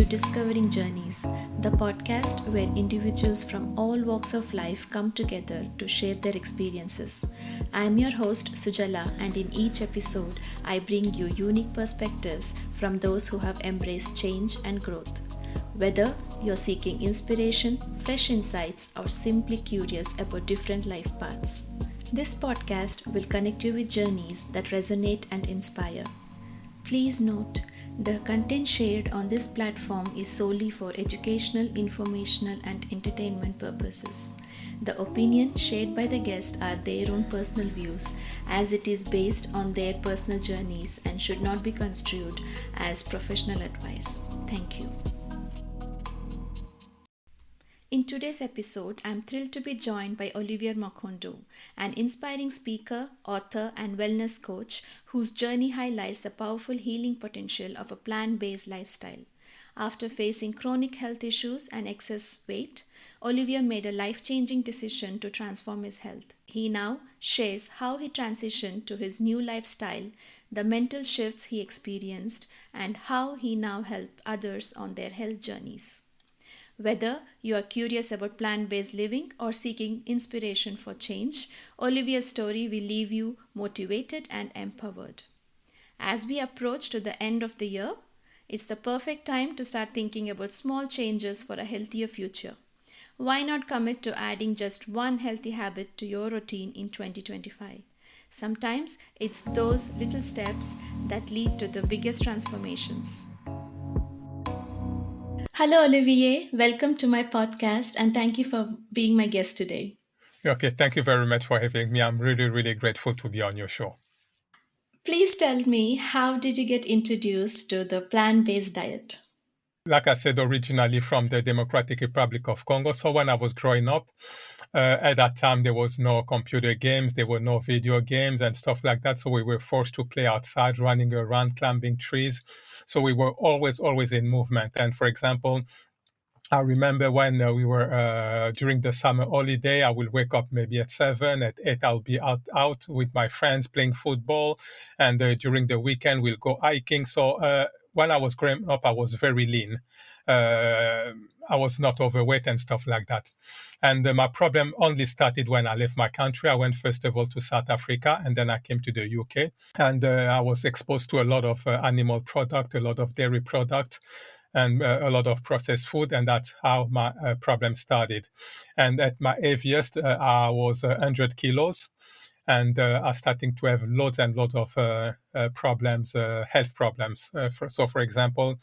to Discovering Journeys, the podcast where individuals from all walks of life come together to share their experiences. I am your host Sujala, and in each episode, I bring you unique perspectives from those who have embraced change and growth. Whether you're seeking inspiration, fresh insights, or simply curious about different life paths, this podcast will connect you with journeys that resonate and inspire. Please note, the content shared on this platform is solely for educational, informational, and entertainment purposes. The opinion shared by the guests are their own personal views, as it is based on their personal journeys and should not be construed as professional advice. Thank you. In today's episode, I'm thrilled to be joined by Olivier Mankondo, an inspiring speaker, author, and wellness coach whose journey highlights the powerful healing potential of a plant-based lifestyle. After facing chronic health issues and excess weight, Olivier made a life-changing decision to transform his health. He now shares how he transitioned to his new lifestyle, the mental shifts he experienced, and how he now helps others on their health journeys. Whether you are curious about plant-based living or seeking inspiration for change, Olivier's story will leave you motivated and empowered. As we approach to the end of the year, it's the perfect time to start thinking about small changes for a healthier future. Why not commit to adding just one healthy habit to your routine in 2025? Sometimes it's those little steps that lead to the biggest transformations. Hello, Olivier. Welcome to my podcast and thank you for being my guest today. Okay, thank you very much for having me. I'm really, really grateful to be on your show. Please tell me, how did you get introduced to the plant based diet? Like I said, originally from the Democratic Republic of Congo. So when I was growing up, at that time, there was no computer games, there were no video games and stuff like that. So we were forced to play outside, running around, climbing trees. So we were always in movement. And for example, I remember when we were during the summer holiday, I will wake up maybe at 7, at 8, I'll be out with my friends playing football. And during the weekend, we'll go hiking. So when I was growing up, I was very lean. I was not overweight and stuff like that. And my problem only started when I left my country. I went first of all to South Africa, and then I came to the UK. And I was exposed to a lot of animal product, a lot of dairy product, and a lot of processed food, and that's how my problem started. And at my heaviest, I was 100 kilos, and I was starting to have loads and loads of problems, health problems. So, for example,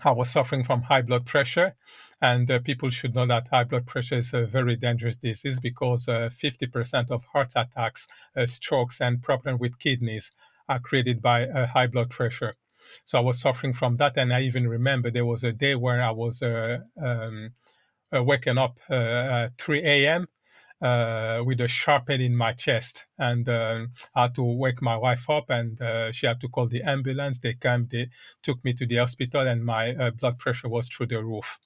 I was suffering from high blood pressure, and people should know that high blood pressure is a very dangerous disease because 50% of heart attacks, strokes, and problems with kidneys are created by high blood pressure. So I was suffering from that, and I even remember there was a day where I was waking up at 3 a.m. With a sharp pain in my chest, and I had to wake my wife up, and she had to call the ambulance. They came, they took me to the hospital, and my blood pressure was through the roof.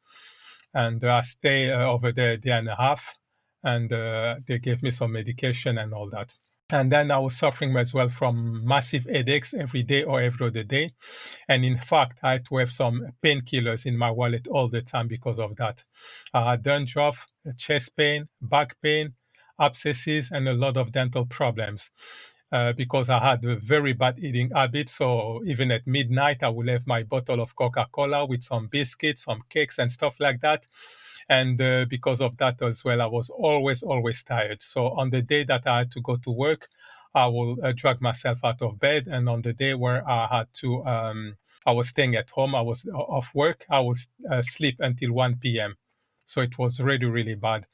And I stayed over there a day and a half, and they gave me some medication and all that. And then I was suffering as well from massive headaches every day or every other day. And in fact, I had to have some painkillers in my wallet all the time because of that. I had dandruff, chest pain, back pain, abscesses, and a lot of dental problems. Because I had a very bad eating habit. So even at midnight, I would have my bottle of Coca-Cola with some biscuits, some cakes, and stuff like that. And because of that as well, I was always tired. So on the day that I had to go to work, I will drag myself out of bed. And on the day where I had to, I was staying at home, I was off work, I would sleep until 1 p.m. So it was really, really bad.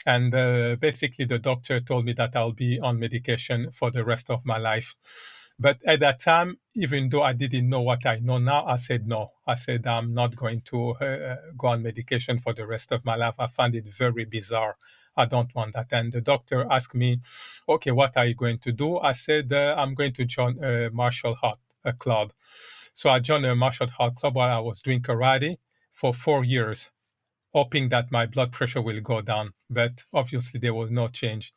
And basically, the doctor told me that I'll be on medication for the rest of my life. But at that time, even though I didn't know what I know now, I said no. I said I'm not going to go on medication for the rest of my life. I found it very bizarre. I don't want that. And the doctor asked me, okay, what are you going to do? I said, I'm going to join a martial art club. So I joined a martial art club while I was doing karate for 4 years, hoping that my blood pressure will go down. But obviously there was no change.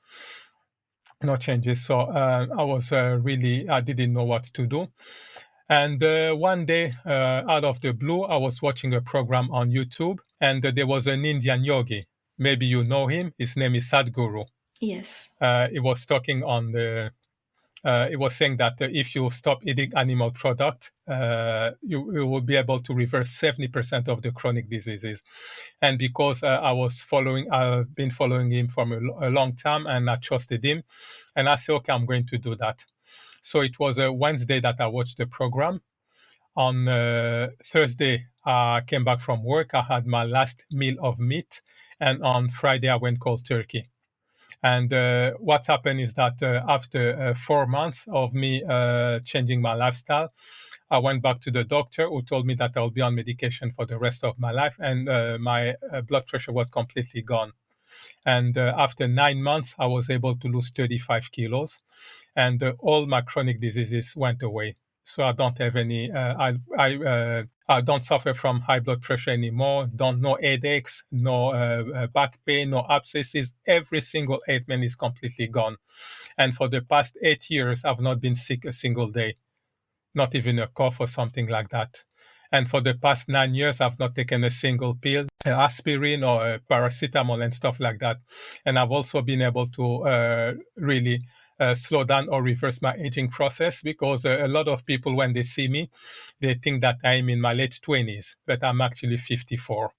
No changes. So I was I didn't know what to do. And one day, out of the blue, I was watching a program on YouTube, and there was an Indian yogi. Maybe you know him. His name is Sadhguru. Yes. He was talking on the. It was saying that if you stop eating animal product, you will be able to reverse 70% of the chronic diseases. And because I've been following him for a long time, and I trusted him, and I said, okay, I'm going to do that. So it was a Wednesday that I watched the program. On Thursday, I came back from work. I had my last meal of meat, and on Friday, I went cold turkey. And what happened is that after 4 months of me changing my lifestyle, I went back to the doctor who told me that I'll be on medication for the rest of my life, and my blood pressure was completely gone. And after 9 months, I was able to lose 35 kilos, and all my chronic diseases went away. So I don't have any. I don't suffer from high blood pressure anymore. Don't no headaches, no back pain, no abscesses. Every single ailment is completely gone. And for the past 8 years, I've not been sick a single day, not even a cough or something like that. And for the past 9 years, I've not taken a single pill, aspirin or paracetamol and stuff like that. And I've also been able to really slow down or reverse my aging process, because a lot of people, when they see me, they think that I'm in my late 20s, but I'm actually 54.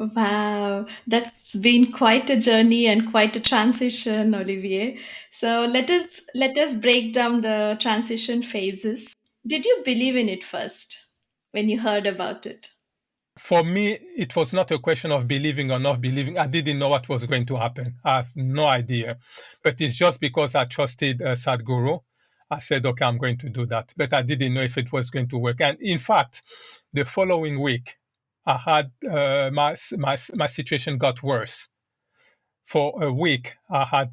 Wow, that's been quite a journey and quite a transition, Olivier. So let us break down the transition phases. Did you believe in it first when you heard about it? For me, it was not a question of believing or not believing. I didn't know what was going to happen. I have no idea. But it's just because I trusted Sadhguru. I said, okay, I'm going to do that. But I didn't know if it was going to work. And in fact, the following week, I had my situation got worse. For a week, I had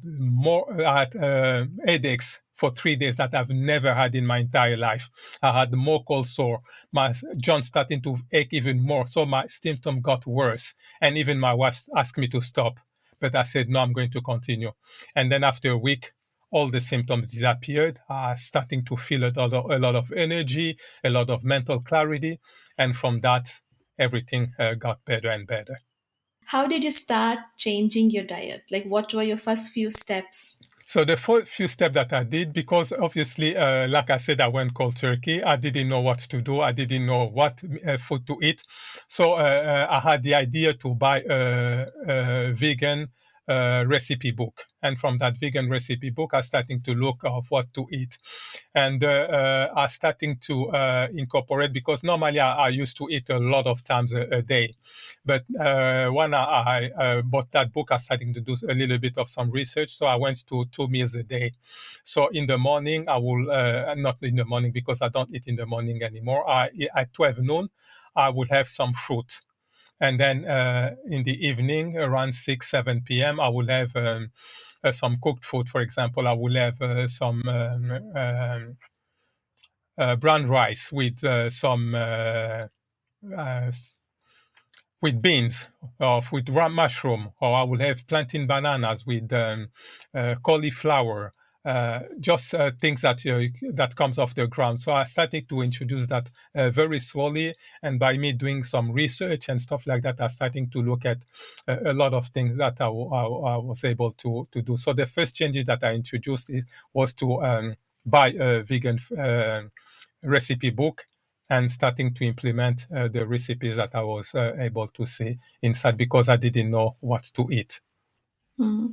headaches for 3 days that I've never had in my entire life. I had more cold sore, my joints starting to ache even more. So my symptom got worse. And even my wife asked me to stop. But I said, no, I'm going to continue. And then after a week, all the symptoms disappeared. I starting to feel a lot of energy, a lot of mental clarity. And from that, everything got better and better. How did you start changing your diet? Like, what were your first few steps? So the few steps that I did, because obviously, like I said, I went cold turkey. I didn't know what to do. I didn't know what food to eat. So I had the idea to buy a vegan recipe book. And from that vegan recipe book, I started to look of what to eat. And I starting to incorporate, because normally I used to eat a lot of times a day. But when I bought that book, I started to do a little bit of some research. So I went to 2 meals a day. So in the morning, I will, not in the morning because I don't eat in the morning anymore. At 12 noon, I will have some fruit. And then in the evening, around 6, 7 p.m., I will have some cooked food. For example, I will have some brown rice with some uh, with beans or with mushroom, or I will have plantain bananas with cauliflower, just things that comes off the ground. So I started to introduce that very slowly, and by me doing some research and stuff like that, I starting to look at a lot of things that I was able to do. So the first changes that I introduced was to buy a vegan recipe book, and starting to implement the recipes that I was able to see inside, because I didn't know what to eat. Hmm.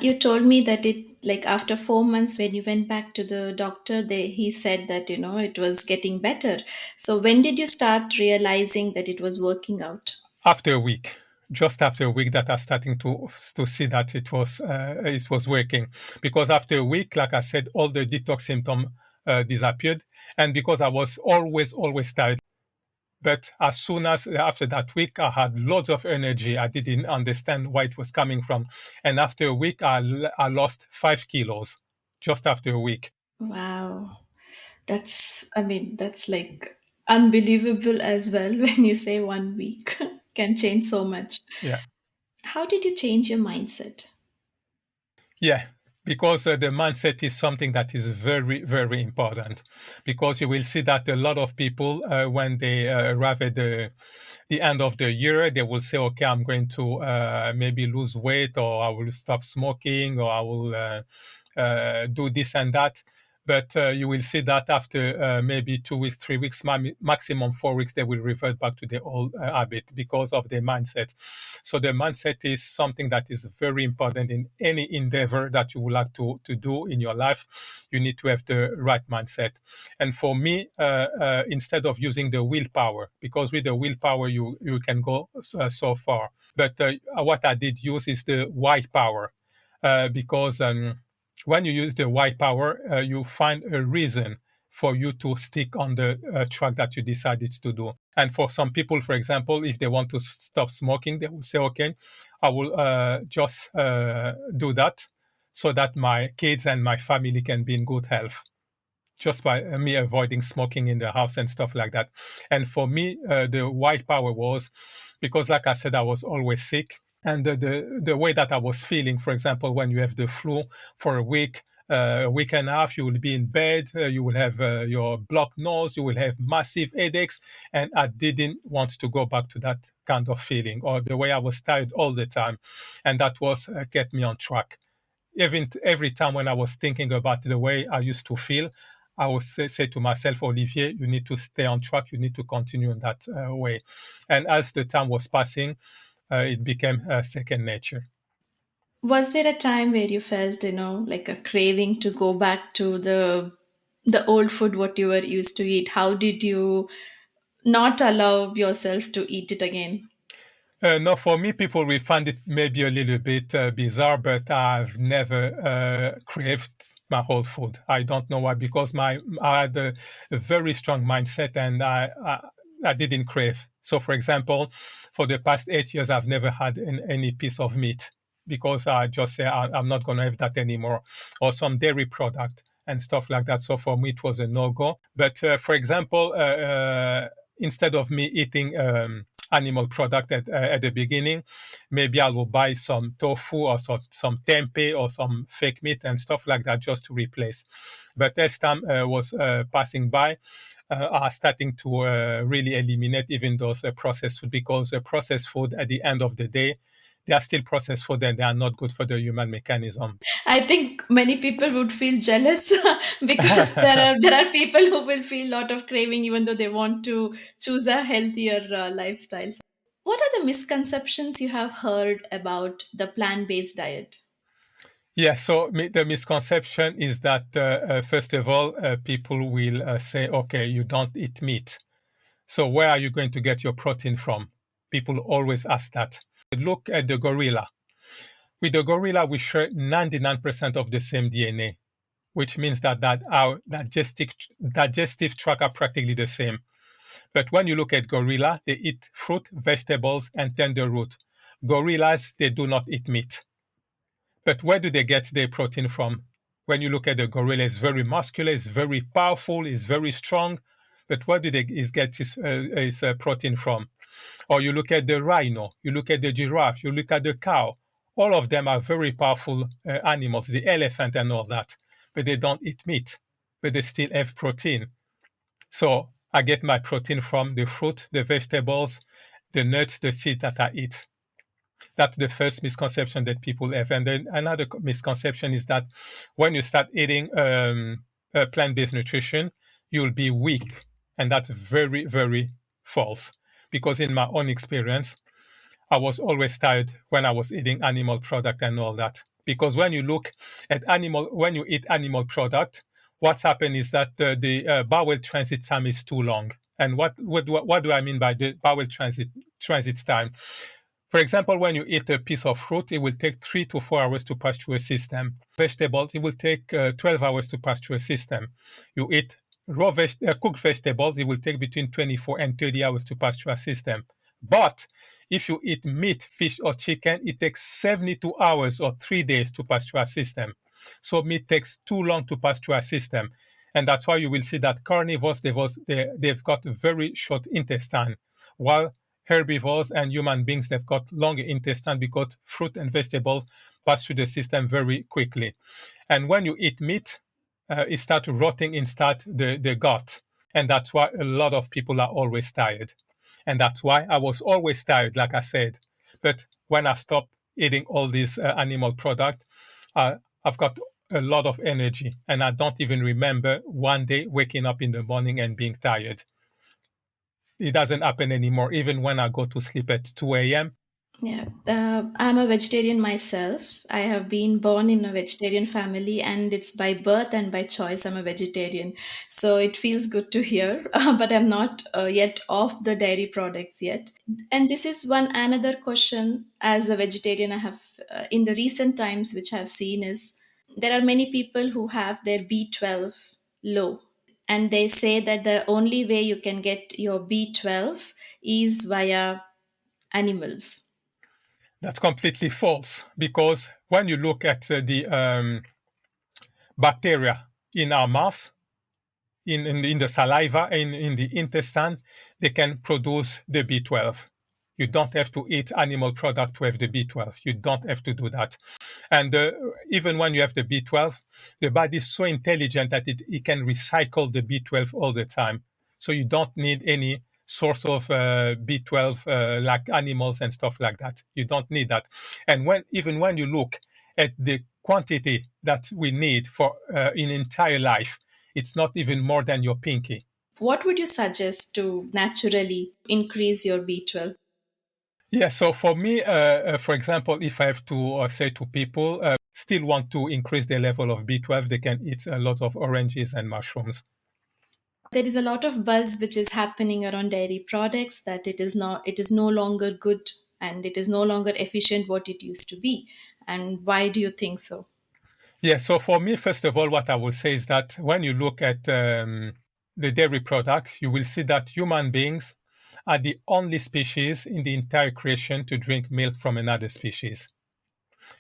You told me that it, like, after 4 months when you went back to the doctor, he said that it was getting better. So when did you start realizing that it was working out? After a week, just after a week, that I starting to see that it was working, because after a week, like I said, all the detox symptoms disappeared, and because I was always tired. But as soon as after that week, I had loads of energy. I didn't understand where it was coming from. And after a week, I lost 5 kilos just after a week. Wow. That's like unbelievable as well when you say 1 week can change so much. Yeah. How did you change your mindset? Yeah. Because the mindset is something that is very, very important. Because you will see that a lot of people, when they arrive at the end of the year, they will say, okay, I'm going to maybe lose weight, or I will stop smoking, or I will do this and that. But you will see that after maybe 2 weeks, 3 weeks, maximum 4 weeks, they will revert back to their old habit because of their mindset. So the mindset is something that is very important in any endeavor that you would like to do in your life. You need to have the right mindset. And for me, instead of using the willpower, because with the willpower you can go so far. But what I did use is the why power, because when you use the why power, you find a reason for you to stick on the track that you decided to do. And for some people, for example, if they want to stop smoking, they will say, okay, I will just do that so that my kids and my family can be in good health, just by me avoiding smoking in the house and stuff like that. And for me, the white power was because, like I said, I was always sick. And the way that I was feeling, for example, when you have the flu for a week and a half, you will be in bed, you will have your blocked nose, you will have massive headaches. And I didn't want to go back to that kind of feeling, or the way I was tired all the time. And that was kept me on track. Even every time when I was thinking about the way I used to feel, I would say to myself, Olivier, you need to stay on track. You need to continue in that way. And as the time was passing, it became second nature. Was there a time where you felt, like a craving to go back to the old food what you were used to eat? How did you not allow yourself to eat it again? No, for me, people will find it maybe a little bit bizarre, but I've never craved my whole food. I don't know why, because I had a very strong mindset, and I didn't crave. So, for example, for the past 8 years, I've never had any piece of meat because I just say I'm not going to have that anymore, or some dairy product and stuff like that. So for me, it was a no-go. But for example, instead of me eating animal product at the beginning, maybe I will buy some tofu or some tempeh or some fake meat and stuff like that just to replace. But as time was passing by, are starting to really eliminate even those processed food, because processed food at the end of the day, they are still processed food and they are not good for the human mechanism. I think many people would feel jealous because there are people who will feel a lot of craving even though they want to choose a healthier lifestyle. What are the misconceptions you have heard about the plant-based diet? Yeah, so the misconception is that, first of all, people will say, okay, you don't eat meat. So where are you going to get your protein from? People always ask that. Look at the gorilla. With the gorilla, we share 99% of the same DNA, which means that our digestive tract are practically the same. But when you look at gorilla, they eat fruit, vegetables, and tender root. Gorillas, they do not eat meat. But where do they get their protein from? When you look at the gorilla, it's very muscular, it's very powerful, it's very strong. But where do they get his protein from? Or you look at the rhino, you look at the giraffe, you look at the cow. All of them are very powerful animals, the elephant and all that. But they don't eat meat, but they still have protein. So I get my protein from the fruit, the vegetables, the nuts, the seeds that I eat. That's the first misconception that people have. And then another misconception is that when you start eating plant-based nutrition, you'll be weak. And that's very, very false. Because in my own experience, I was always tired when I was eating animal product and all that. Because when you look at when you eat animal product, what's happened is that the bowel transit time is too long. And what do I mean by the bowel transit time? For example, when you eat a piece of fruit, it will take 3 to 4 hours to pass through a system. Vegetables, it will take 12 hours to pass through a system. You eat cooked vegetables, it will take between 24 and 30 hours to pass through a system. But if you eat meat, fish, or chicken, it takes 72 hours or 3 days to pass through a system. So meat takes too long to pass through a system. And that's why you will see that carnivores, they've got very short intestine, while herbivores and human beings, they've got longer intestine because fruit and vegetables pass through the system very quickly. And when you eat meat, it starts rotting inside the gut. And that's why a lot of people are always tired. And that's why I was always tired, like I said. But when I stopped eating all these animal products, I've got a lot of energy. And I don't even remember one day waking up in the morning and being tired. It doesn't happen anymore. Even when I go to sleep at 2 a.m., Yeah, I'm a vegetarian myself. I have been born in a vegetarian family, and it's by birth and by choice I'm a vegetarian. So it feels good to hear, but I'm not yet off the dairy products yet. And this is one another question as a vegetarian I have in the recent times, which I've seen is there are many people who have their B12 low, and they say that the only way you can get your B12 is via animals. that's completely false because when you look at the bacteria in our mouths, in the saliva, in the intestine, they can produce the B12. You don't have to eat animal product to have the B12. You don't have to do that. And even when you have the B12, the body is so intelligent that it can recycle the B12 all the time. So you don't need any source of B12 like animals and stuff like that. You don't need that. And even when you look at the quantity that we need for an entire life, it's not even more than your pinky. What would you suggest to naturally increase your B12? Yeah, so for me, for example, if I have to say to people still want to increase their level of B12, they can eat a lot of oranges and mushrooms. There is a lot of buzz which is happening around dairy products that it is no longer good and it is no longer efficient what it used to be. And why do you think so? Yeah, so for me, first of all, what I will say is that when you look at the dairy products, you will see that human beings are the only species in the entire creation to drink milk from another species.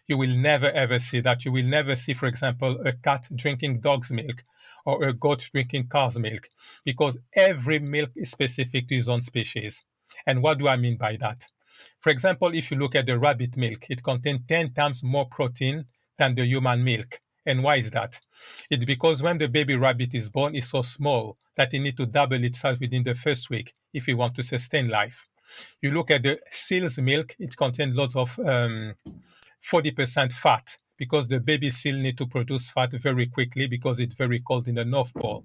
You will never ever see that. You will never see, for example, a cat drinking dog's milk or a goat drinking cow's milk because every milk is specific to its own species. And what do I mean by that? For example, if you look at the rabbit milk, it contains 10 times more protein than the human milk. And why is that? It's because when the baby rabbit is born, it's so small that it needs to double itself within the first week if it wants to sustain life. You look at the seal's milk, it contains lots of 40% fat because the baby seal need to produce fat very quickly because it's very cold in the North Pole.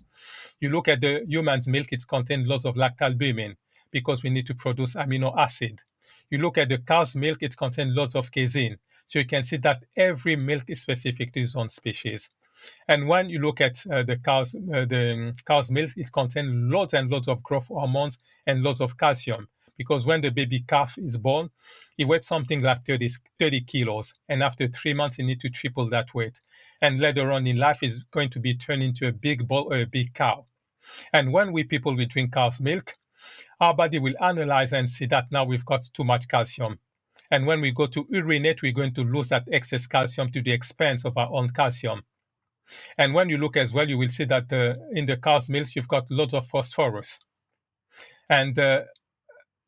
You look at the human's milk, it contains lots of lactalbumin because we need to produce amino acid. You look at the cow's milk, it contains lots of casein. So you can see that every milk is specific to its own species. And when you look at the cow's milk, it contains lots and lots of growth hormones and lots of calcium. Because when the baby calf is born, he weighs something like 30 kilos. And after 3 months, he needs to triple that weight. And later on in life, is going to be turned into a big bull or a big cow. And when we people we drink cow's milk, our body will analyze and see that now we've got too much calcium. And when we go to urinate, we're going to lose that excess calcium to the expense of our own calcium. And when you look as well, you will see that in the cow's milk, you've got lots of phosphorus. And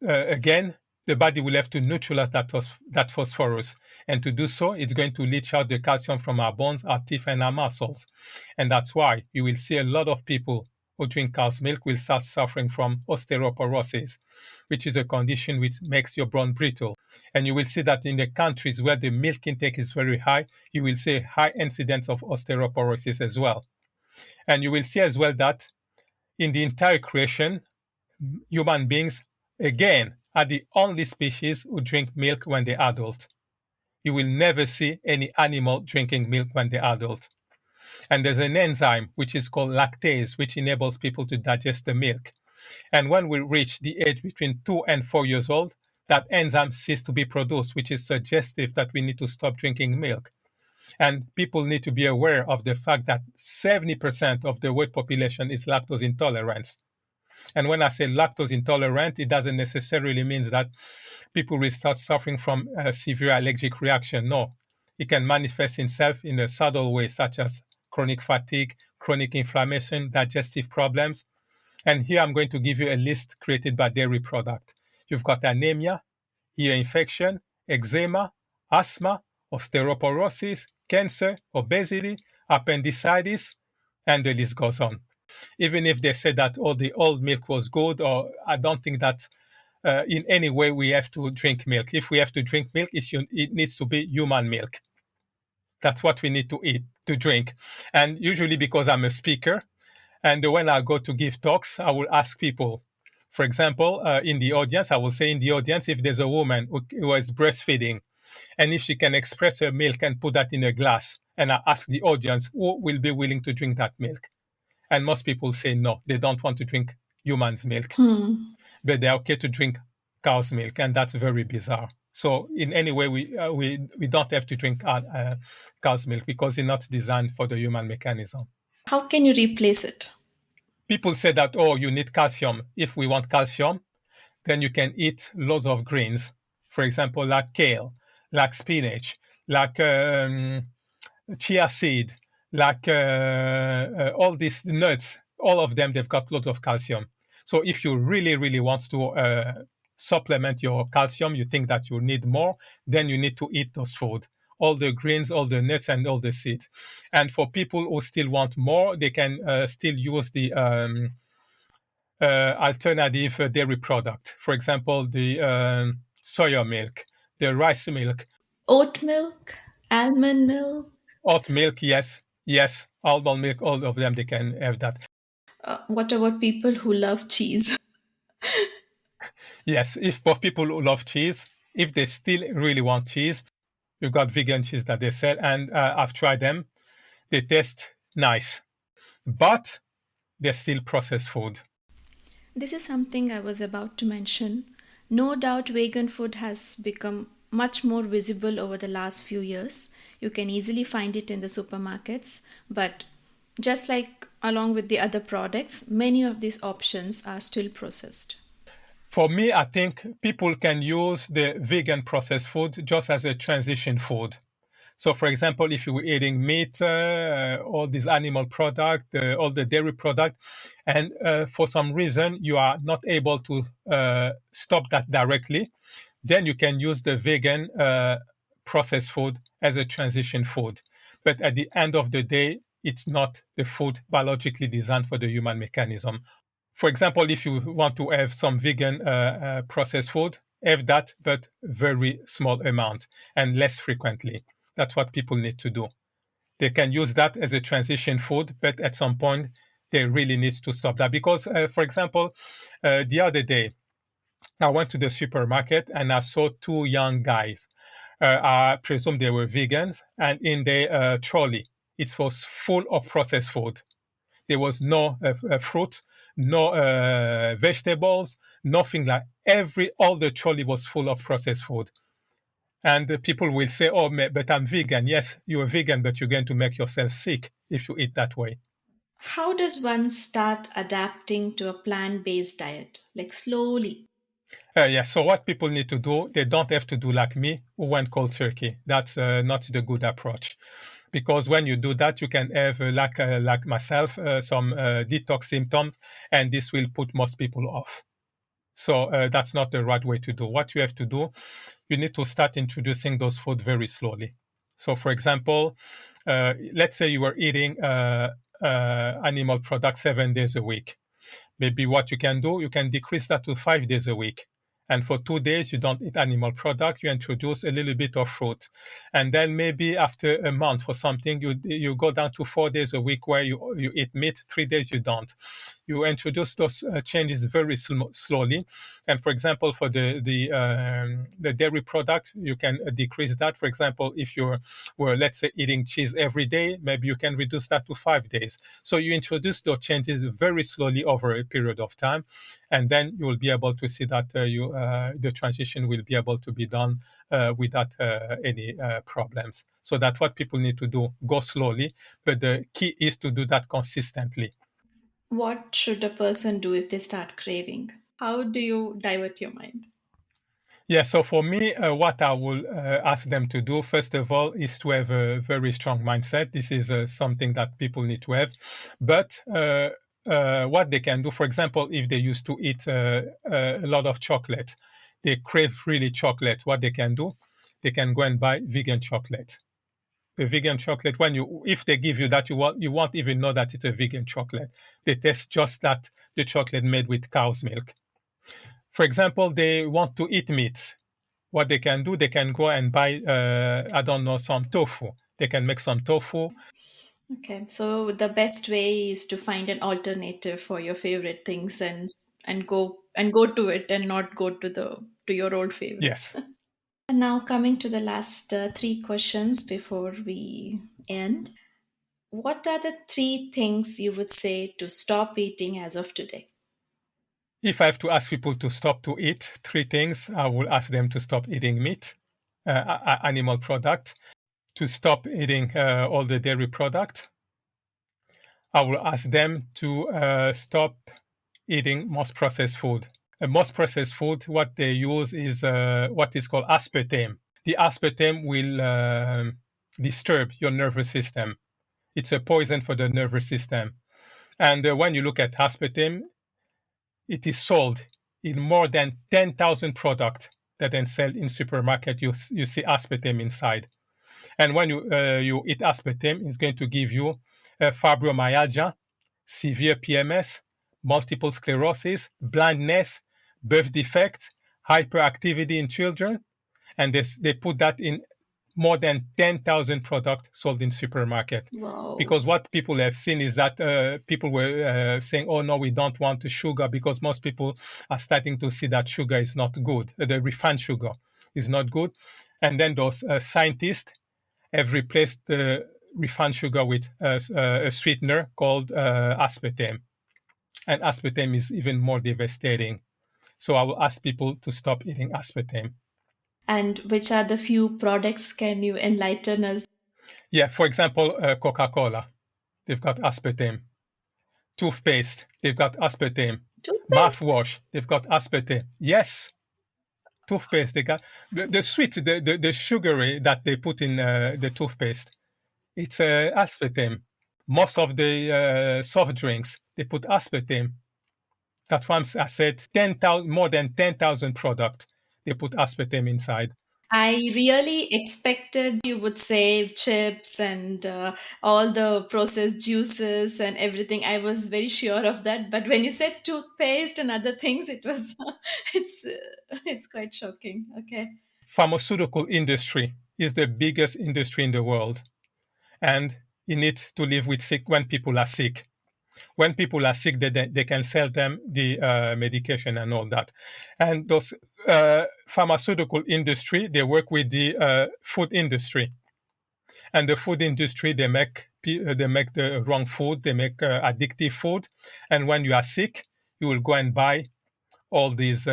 again, the body will have to neutralize that phosphorus. And to do so, it's going to leach out the calcium from our bones, our teeth, and our muscles. And that's why you will see a lot of people who drink cow's milk will start suffering from osteoporosis, which is a condition which makes your bone brittle. And you will see that in the countries where the milk intake is very high, you will see high incidence of osteoporosis as well. And you will see as well that in the entire creation, human beings, again, are the only species who drink milk when they're adult. You will never see any animal drinking milk when they're adult. And there's an enzyme which is called lactase, which enables people to digest the milk. And when we reach the age between 2 and 4 years old, that enzyme ceases to be produced, which is suggestive that we need to stop drinking milk. And people need to be aware of the fact that 70% of the world population is lactose intolerant. And when I say lactose intolerant, it doesn't necessarily mean that people will start suffering from a severe allergic reaction. No, it can manifest itself in a subtle way, such as chronic fatigue, chronic inflammation, digestive problems. And here I'm going to give you a list created by dairy product. You've got anemia, ear infection, eczema, asthma, osteoporosis, cancer, obesity, appendicitis, and the list goes on. Even if they say that the old milk was good, or I don't think that in any way we have to drink milk. If we have to drink milk, it needs to be human milk. That's what we need to eat, to drink. And usually, because I'm a speaker, and when I go to give talks, I will ask people, for example, in the audience, I will say in the audience, if there's a woman who is breastfeeding, and if she can express her milk and put that in a glass, and I ask the audience who will be willing to drink that milk. And most people say no, they don't want to drink human's milk, but they're okay to drink cow's milk, and that's very bizarre. So in any way, we don't have to drink cow's milk because it's not designed for the human mechanism. How can you replace it? People say that, oh, you need calcium. If we want calcium, then you can eat lots of greens. For example, like kale, like spinach, like chia seed, like all these nuts. All of them, they've got lots of calcium. So if you really, really want to supplement your calcium, you think that you need more, then you need to eat those food, all the greens, all the nuts, and all the seeds. And for people who still want more, they can still use the alternative dairy product. For example, the soya milk, the rice milk, Oat milk, almond milk. oat milk, yes, almond milk, all of them, they can have that. What about people who love cheese? Yes, if for people who love cheese, if they still really want cheese, you've got vegan cheese that they sell, and I've tried them. They taste nice, but they're still processed food. This is something I was about to mention. No doubt vegan food has become much more visible over the last few years. You can easily find it in the supermarkets, but just like along with the other products, many of these options are still processed. For me, I think people can use the vegan processed food just as a transition food. So, for example, if you were eating meat, all these animal product, all the dairy product, and for some reason you are not able to stop that directly, then you can use the vegan processed food as a transition food. But at the end of the day, it's not the food biologically designed for the human mechanism. For example, if you want to have some vegan processed food, have that, but very small amount and less frequently. That's what people need to do. They can use that as a transition food, but at some point, they really need to stop that. Because, for example, the other day, I went to the supermarket and I saw two young guys. I presume they were vegans, and in their trolley, it was full of processed food. There was no fruit, no vegetables, nothing like all the trolley was full of processed food. And people will say, oh, but I'm vegan. Yes, you're vegan, but you're going to make yourself sick if you eat that way. How does one start adapting to a plant based diet? Like slowly. Yeah, so what people need to do, they don't have to do like me, who went cold turkey. That's not the good approach. Because when you do that, you can have, like myself, some detox symptoms, and this will put most people off. So that's not the right way to do. What you have to do, you need to start introducing those food very slowly. So, for example, let's say you were eating animal products 7 days a week. Maybe what you can do, you can decrease that to 5 days a week. And for 2 days, you don't eat animal product. You introduce a little bit of fruit. And then maybe after a month or something, you go down to 4 days a week where you eat meat, 3 days you don't. You introduce those changes very slowly. And for example, for the dairy product, you can decrease that. For example, if you were, let's say, eating cheese every day, maybe you can reduce that to 5 days. So you introduce those changes very slowly over a period of time, and then you will be able to see that the transition will be able to be done without any problems. So that's what people need to do. Go slowly, but the key is to do that consistently. What should a person do if they start craving? How do you divert your mind? Yeah, so for me, what I will ask them to do, first of all, is to have a very strong mindset. This is something that people need to have. But what they can do, for example, if they used to eat a lot of chocolate, they crave really chocolate, what they can do, they can go and buy vegan chocolate. The vegan chocolate, if they give you that, you won't even know that it's a vegan chocolate. They taste just that the chocolate made with cow's milk. For example, they want to eat meat. What they can do, they can go and buy, I don't know, some tofu. They can make some tofu. Okay, so the best way is to find an alternative for your favorite things and go to it and not go to your old favorite. Yes. And now coming to the last three questions before we end. What are the three things you would say to stop eating as of today? If I have to ask people to stop to eat three things, I will ask them to stop eating meat, animal product, to stop eating all the dairy product. I will ask them to stop eating most processed food. Most processed food, what they use is what is called aspartame. The aspartame will disturb your nervous system. It's a poison for the nervous system. And when you look at aspartame, it is sold in more than 10,000 products that then sell in supermarket. You see aspartame inside. And when you eat aspartame, it's going to give you fibromyalgia, severe PMS, multiple sclerosis, blindness, birth defect, hyperactivity in children, and they put that in more than 10,000 products sold in supermarket. Wow. Because what people have seen is that people were saying, oh no, we don't want the sugar, because most people are starting to see that sugar is not good. The refined sugar is not good. And then those scientists have replaced the refined sugar with a sweetener called aspartame. And aspartame is even more devastating. So I will ask people to stop eating aspartame. And which are the few products can you enlighten us? Yeah, for example, Coca-Cola, they've got aspartame. Toothpaste, they've got aspartame. Toothpaste. Mouthwash, they've got aspartame. Yes, toothpaste, they got the sweet, the sugary that they put in the toothpaste. It's aspartame. Most of the soft drinks, they put aspartame. That's why I said 10,000, more than 10,000 products, they put aspartame inside. I really expected you would say chips and all the processed juices and everything. I was very sure of that, but when you said toothpaste and other things, it was it's quite shocking. Okay. Pharmaceutical industry is the biggest industry in the world, and you need to live with sick when people are sick. When people are sick, they can sell them the medication and all that. And those pharmaceutical industry, they work with the food industry. And the food industry, they make the wrong food, they make addictive food. And when you are sick, you will go and buy all these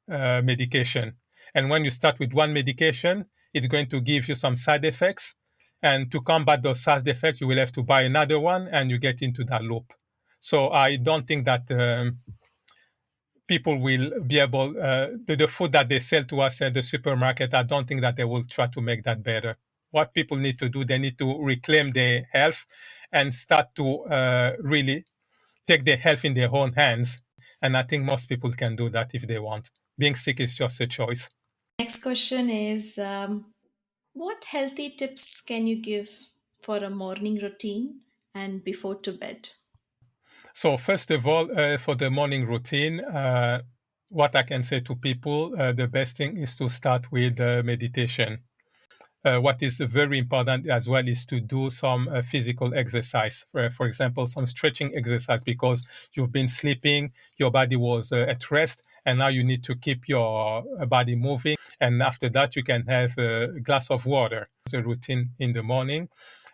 medication. And when you start with one medication, it's going to give you some side effects. And to combat those side effects, you will have to buy another one, and you get into that loop. So I don't think that people will be able, the food that they sell to us at the supermarket, I don't think that they will try to make that better. What people need to do, they need to reclaim their health and start to really take their health in their own hands. And I think most people can do that if they want. Being sick is just a choice. Next question is what healthy tips can you give for a morning routine and before to bed? So, first of all, for the morning routine, what I can say to people, the best thing is to start with meditation. What is very important as well is to do some physical exercise. For example, some stretching exercise, because you've been sleeping, your body was at rest, and now you need to keep your body moving. And after that, you can have a glass of water. It's a routine in the morning.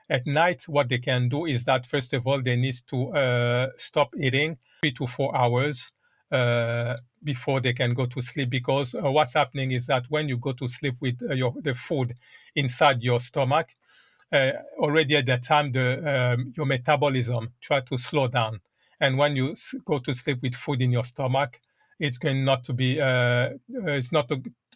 At night, what they can do is that, first of all, they need to stop eating 3 to 4 hours before they can go to sleep, because what's happening is that when you go to sleep with the food inside your stomach, already at that time your metabolism try to slow down, and when you go to sleep with food in your stomach, it's going not to be it's not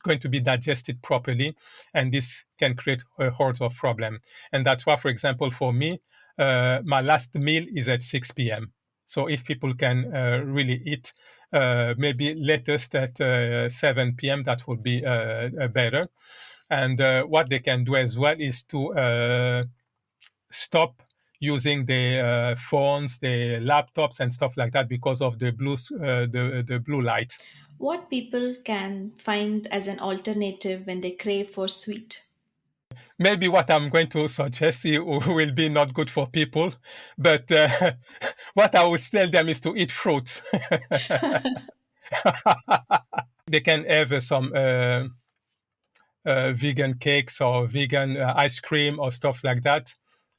going to be digested properly, and this can create a hordes of problem. And that's why, for example, for me, my last meal is at 6 p.m. So if people can really eat maybe latest at 7 p.m., that would be better. And what they can do as well is to stop using the phones, the laptops, and stuff like that because of the blue light. What people can find as an alternative when they crave for sweet? Maybe what I'm going to suggest will be not good for people, but what I would tell them is to eat fruits. They can have some vegan cakes or vegan ice cream or stuff like that.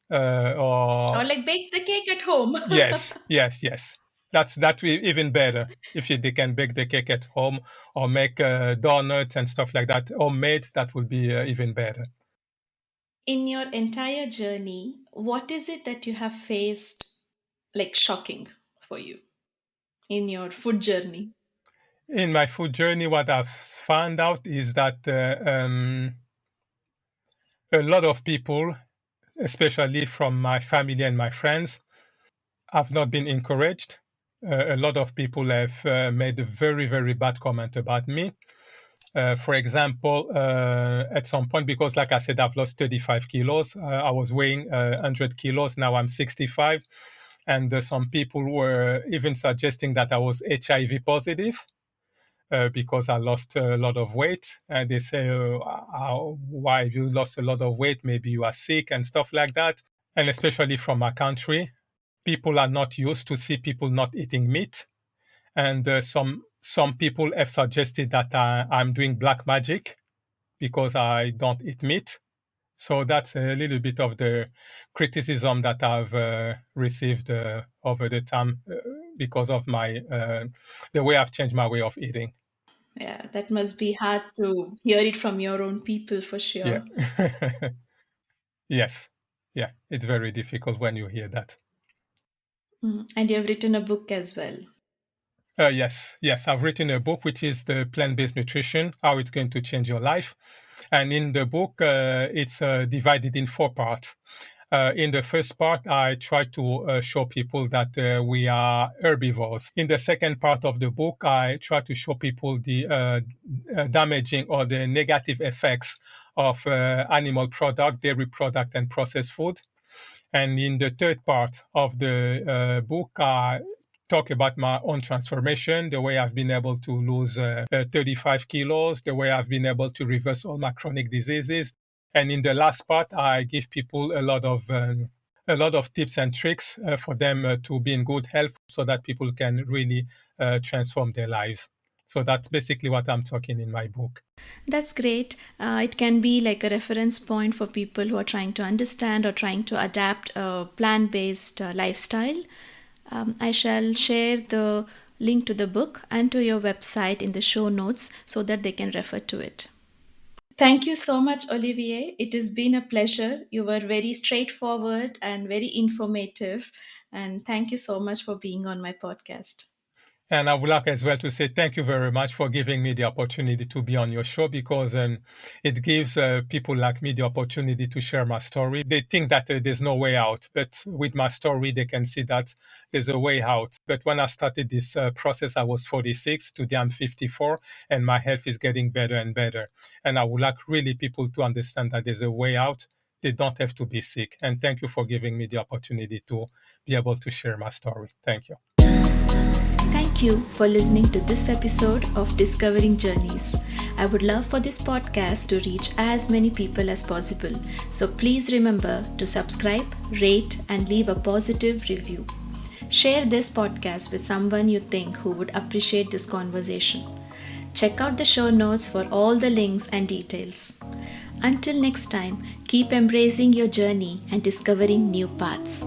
Or Or like bake the cake at home. yes, yes, yes. That even better if they can bake the cake at home or make donuts and stuff like that homemade. That would be even better. In your entire journey, what is it that you have faced like shocking for you in your food journey? In my food journey, what I've found out is that a lot of people, especially from my family and my friends, have not been encouraged. A lot of people have made a very, very bad comment about me. For example, at some point, because like I said, I've lost 35 kilos. I was weighing 100 kilos. Now I'm 65. And some people were even suggesting that I was HIV positive because I lost a lot of weight. And they say, why have you lost a lot of weight? Maybe you are sick and stuff like that. And especially from my country, people are not used to see people not eating meat. And some people have suggested that I'm doing black magic because I don't eat meat. So that's a little bit of the criticism that I've received over the time because of my the way I've changed my way of eating. Yeah, that must be hard to hear it from your own people for Yeah. sure. Yes. Yeah. It's very difficult when you hear that. And you have written a book as well. Yes, yes. I've written a book which is the plant-based nutrition, how it's going to change your life. And in the book, it's divided in four parts. In the first part, I try to show people that we are herbivores. In the second part of the book, I try to show people the damaging or the negative effects of animal product, dairy product, and processed food. And in the third part of the book, I talk about my own transformation, the way I've been able to lose 35 kilos, the way I've been able to reverse all my chronic diseases. And in the last part, I give people a lot of tips and tricks for them to be in good health so that people can really transform their lives. So that's basically what I'm talking in my book. That's great. It can be like a reference point for people who are trying to understand or trying to adapt a plant based lifestyle. I shall share the link to the book and to your website in the show notes so that they can refer to it. Thank you so much, Olivier. It has been a pleasure. You were very straightforward and very informative. And thank you so much for being on my podcast. And I would like as well to say thank you very much for giving me the opportunity to be on your show because it gives people like me the opportunity to share my story. They think that there's no way out, but with my story, they can see that there's a way out. But when I started this process, I was 46. Today, I'm 54, and my health is getting better and better. And I would like really people to understand that there's a way out. They don't have to be sick. And thank you for giving me the opportunity to be able to share my story. Thank you. Thank you for listening to this episode of Discovering Journeys. I would love for this podcast to reach as many people as possible. So please remember to subscribe, rate, and leave a positive review. Share this podcast with someone you think who would appreciate this conversation. Check out the show notes for all the links and details. Until next time, keep embracing your journey and discovering new paths.